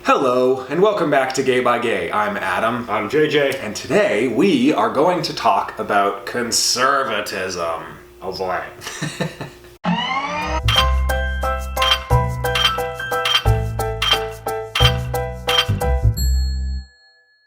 Hello, and welcome back to Gay by Gay. I'm Adam. I'm JJ. And today we are going to talk about conservatism. Oh boy.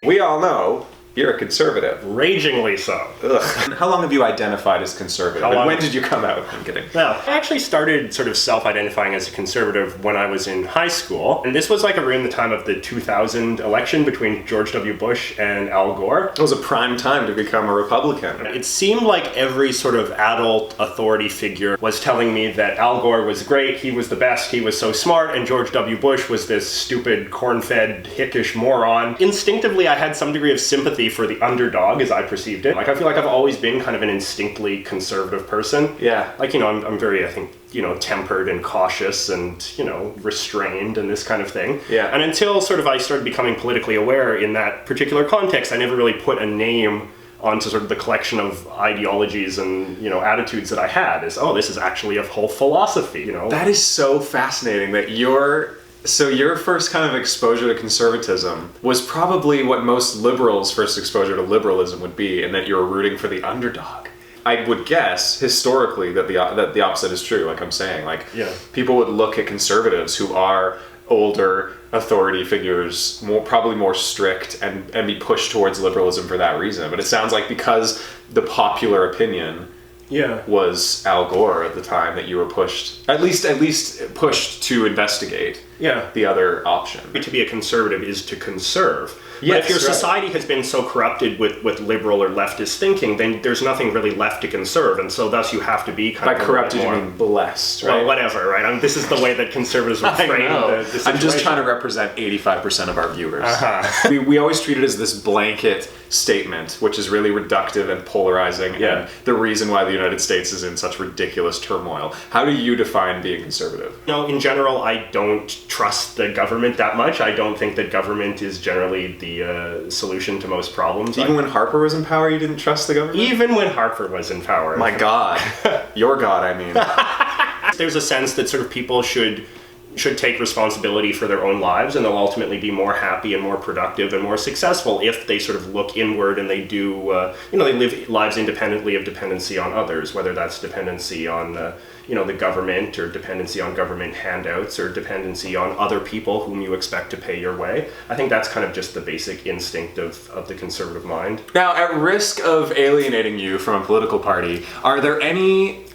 We all know you're a conservative. Ragingly so. Ugh. How long have you identified as conservative? And when did you come out? I'm kidding. Well, I actually started sort of self-identifying as a conservative when I was in high school. And this was like around the time of the 2000 election between George W. Bush and Al Gore. It was a prime time to become a Republican. It seemed like every sort of adult authority figure was telling me that Al Gore was great, he was the best, he was so smart, and George W. Bush was this stupid, corn-fed, hickish moron. Instinctively, I had some degree of sympathy for the underdog, as I perceived it. Like, I feel like I've always been kind of an instinctively conservative person. Yeah. Like, you know, I'm very, I think, you know, tempered and cautious and, you know, restrained and this kind of thing. Yeah. And until sort of I started becoming politically aware in that particular context, I never really put a name onto sort of the collection of ideologies and, you know, attitudes that I had as, oh, this is actually a whole philosophy, you know? That is so fascinating that your first kind of exposure to conservatism was probably what most liberals' first exposure to liberalism would be, and that you were rooting for the underdog. I would guess historically that the opposite is true. Like I'm saying, like people would look at conservatives who are older authority figures, probably more strict, and be pushed towards liberalism for that reason. But it sounds like because the popular opinion was Al Gore at the time that you were pushed, at least pushed to investigate the other option. To be a conservative is to conserve. Yes, but if your society has been so corrupted with liberal or leftist thinking, then there's nothing really left to conserve, and so thus you have to be kind of corrupted, you mean blessed, right? Well, whatever, right? I mean, this is the way that conservatives would frame the situation. I'm just trying to represent 85% of our viewers. We always treat it as this blanket statement, which is really reductive and polarizing, and the reason why the United States is in such ridiculous turmoil. How do you define being conservative? No, in general, I don't trust the government that much. I don't think that government is generally the solution to most problems. Even when Harper was in power, you didn't trust the government? Even when Harper was in power. My God. Your God, I mean. There's a sense that sort of people should take responsibility for their own lives, and they'll ultimately be more happy and more productive and more successful if they sort of look inward and they do, they live lives independently of dependency on others, whether that's dependency on, the government, or dependency on government handouts, or dependency on other people whom you expect to pay your way. I think that's kind of just the basic instinct of the conservative mind. Now, at risk of alienating you from a political party, are there any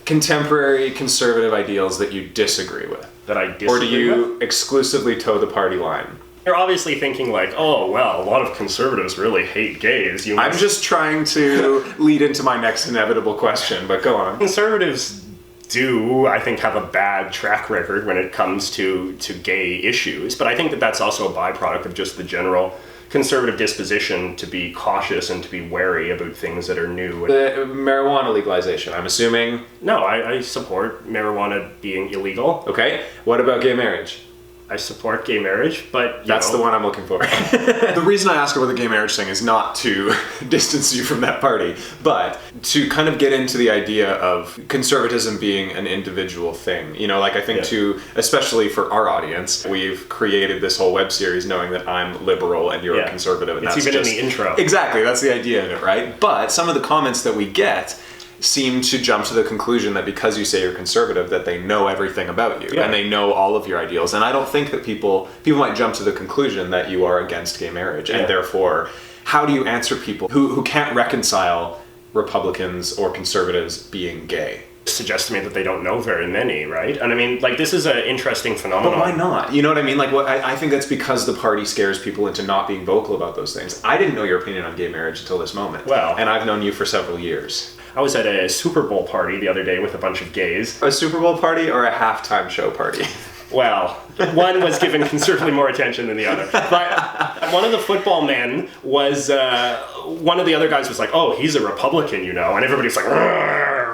contemporary conservative ideals that you disagree with? That I disagree with? Or do you exclusively toe the party line? You're obviously thinking like, oh, well, a lot of conservatives really hate gays. I'm just trying to lead into my next inevitable question, but go on. Conservatives do, I think, have a bad track record when it comes to gay issues, but I think that that's also a byproduct of just the general conservative disposition to be cautious and to be wary about things that are new. The marijuana legalization, I'm assuming? No, I support marijuana being illegal. Okay. What about gay marriage? I support gay marriage, but that's the one I'm looking for. The reason I ask about the gay marriage thing is not to distance you from that party, but to kind of get into the idea of conservatism being an individual thing. You know, like I think especially for our audience, we've created this whole web series knowing that I'm liberal and you're a conservative. And it's even in the intro. Exactly, that's the idea of it, right? But some of the comments that we get seem to jump to the conclusion that because you say you're conservative, that they know everything about you and they know all of your ideals. And I don't think that people might jump to the conclusion that you are against gay marriage. And therefore, how do you answer people who can't reconcile Republicans or conservatives being gay? Suggests to me that they don't know very many, right? And I mean, like, this is an interesting phenomenon. But why not? You know what I mean? Like, I think that's because the party scares people into not being vocal about those things. I didn't know your opinion on gay marriage until this moment. Well, and I've known you for several years. I was at a Super Bowl party the other day with a bunch of gays. A Super Bowl party or a halftime show party? Well, one was given considerably more attention than the other. But one of the football men was, one of the other guys was like, oh, he's a Republican, you know. And everybody's like,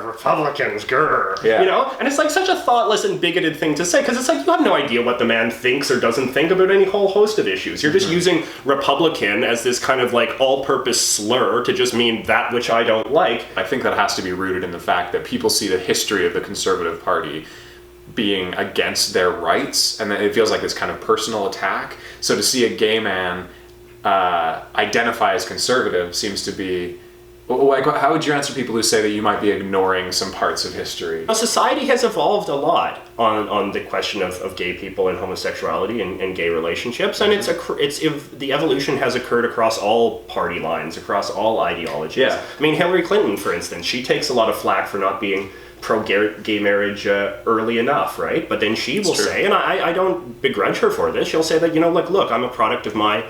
Republicans, grr. Yeah. You know? And it's like such a thoughtless and bigoted thing to say, because it's like you have no idea what the man thinks or doesn't think about any whole host of issues. You're just using Republican as this kind of like all-purpose slur to just mean that which I don't like. I think that has to be rooted in the fact that people see the history of the Conservative Party being against their rights, and it feels like this kind of personal attack. So to see a gay man identify as conservative seems to be, like, how would you answer people who say that you might be ignoring some parts of history? Now, society has evolved a lot on the question of gay people and homosexuality and gay relationships, and the evolution has occurred across all party lines, across all ideologies. Yeah. I mean, Hillary Clinton, for instance, she takes a lot of flack for not being pro-gay marriage early enough, right? But then she will say, and I don't begrudge her for this, she'll say that, look, I'm a product of my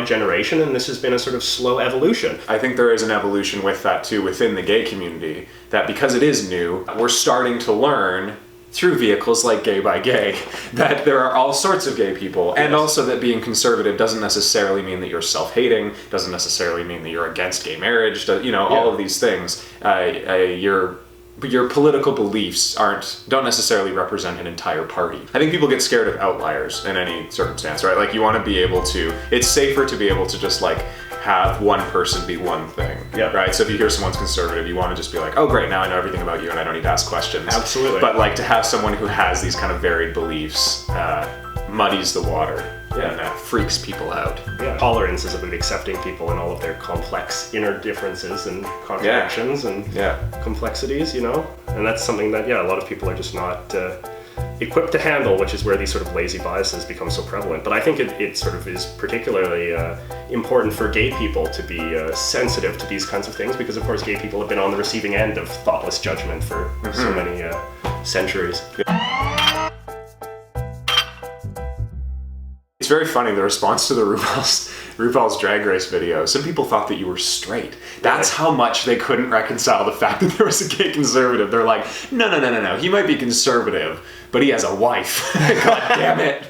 generation, and this has been a sort of slow evolution. I think there is an evolution with that too within the gay community, that because it is new, we're starting to learn through vehicles like Gay by Gay that there are all sorts of gay people, and also that being conservative doesn't necessarily mean that you're self-hating, doesn't necessarily mean that you're against gay marriage, all of these things. Your political beliefs don't necessarily represent an entire party. I think people get scared of outliers in any circumstance, right? Like, you want to be able to, it's safer to be able to just like have one person be one thing, right? So if you hear someone's conservative, you want to just be like, oh great, now I know everything about you and I don't need to ask questions. Absolutely. But like, to have someone who has these kind of varied beliefs muddies the water. And freaks people out. Yeah. Tolerance is about accepting people and all of their complex inner differences and contradictions and complexities, And that's something that, a lot of people are just not equipped to handle, which is where these sort of lazy biases become so prevalent. But I think it sort of is particularly important for gay people to be sensitive to these kinds of things, because of course gay people have been on the receiving end of thoughtless judgment for so many centuries. It's very funny, the response to the RuPaul's Drag Race video. Some people thought that you were straight. That's how much they couldn't reconcile the fact that there was a gay conservative. They're like, no. He might be conservative, but he has a wife. God damn it.